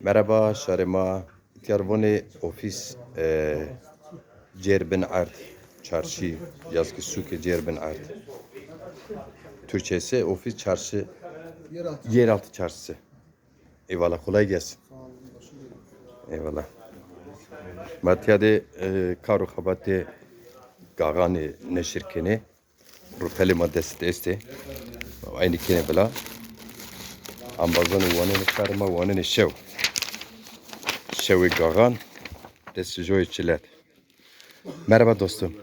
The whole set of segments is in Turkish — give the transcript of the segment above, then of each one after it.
Merhaba Şarima. Kervone ofis Cerbin Art. Çarşı yazgı suke Cerbin Art. Türkçesi ofis çarşı yeraltı çarşısı. Eyvallah kolay gelsin. Eyvallah. Matiyade karu habate gagani neşirkeni rupeli maddesi deste. Aynı kene bela. Ambazanı vanene karma vanene şev. Şevi gagan destijoy çilet. Merhaba dostum.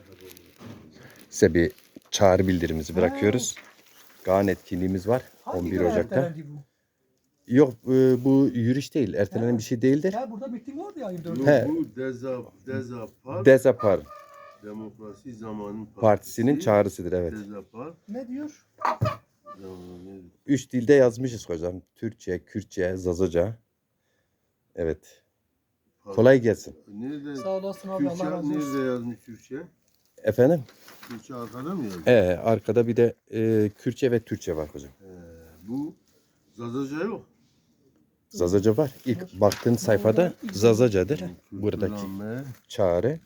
Size bir çağrı bildirimizi bırakıyoruz. Gagan etkinliğimiz var 11 Ocak'ta. Yok bu yürüyüş değil. Ertelenen bir şey değildir. Ya burada miting vardı ya 24. He. Bu Dezapar Demokrasi Zamanı Partisi'nin çağrısıdır evet. Dezapar Ne diyor? Zamanı 3 dilde yazmışız hocam. Türkçe, Kürtçe, Zazaca. Evet. Kolay gelsin. Nerede? Sağ olasın abi, Türkçe, Allah razı olsun. nerede yazmış Türkçe? Efendim? Türkçe arkada mı yazmış? Arkada bir de Kürtçe ve Türkçe var hocam. Bu Zazaca yok. Zazaca var. İlk baktığın sayfada Zazaca'dır. Buradaki Kültürlenme, çağrı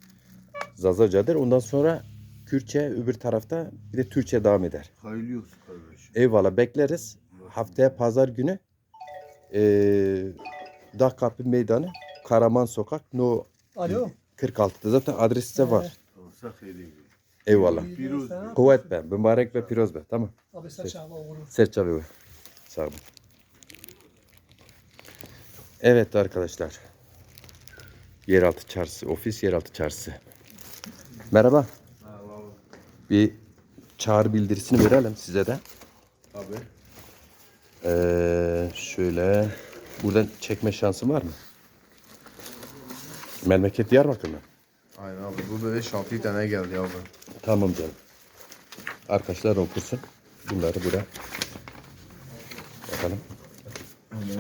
Zazaca'dır. Ondan sonra Kürtçe öbür tarafta bir de Türkçe devam eder. hayırlı olsun kardeşim. Eyvallah bekleriz. Haftaya pazar günü Dağ Kapı Meydanı Karaman Sokak No Alo. 46'da zaten adresi de var. Tamam, sak edeyim. Eyvallah. Piroz. Kuvvet be, mübarek ve piroz be. Tamam. Abi sen çağla olur. Serçe be. Sağ olun. Evet arkadaşlar. Yeraltı çarşısı, ofis yeraltı çarşısı. Merhaba. Bir çağrı bildirisini verelim size de. Abi. Şöyle buradan çekme şansın var mı? Memleket Diyarbakır mı? Aynen abi bu böyle 5-6 tane geldi abi. Tamam canım. Arkadaşlar okursun. Bunları buraya. Bakalım.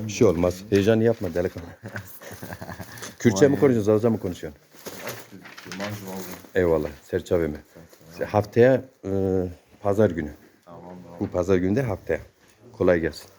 Bir şey olmaz. Heyecan yapma delikanlı. Kürtçe mi konuşuyorsun, Zazaca mı konuşuyorsun? Eyvallah. Serçave mi? Haftaya pazar günü. Tamam abi. Bu pazar günü de haftaya. Kolay gelsin.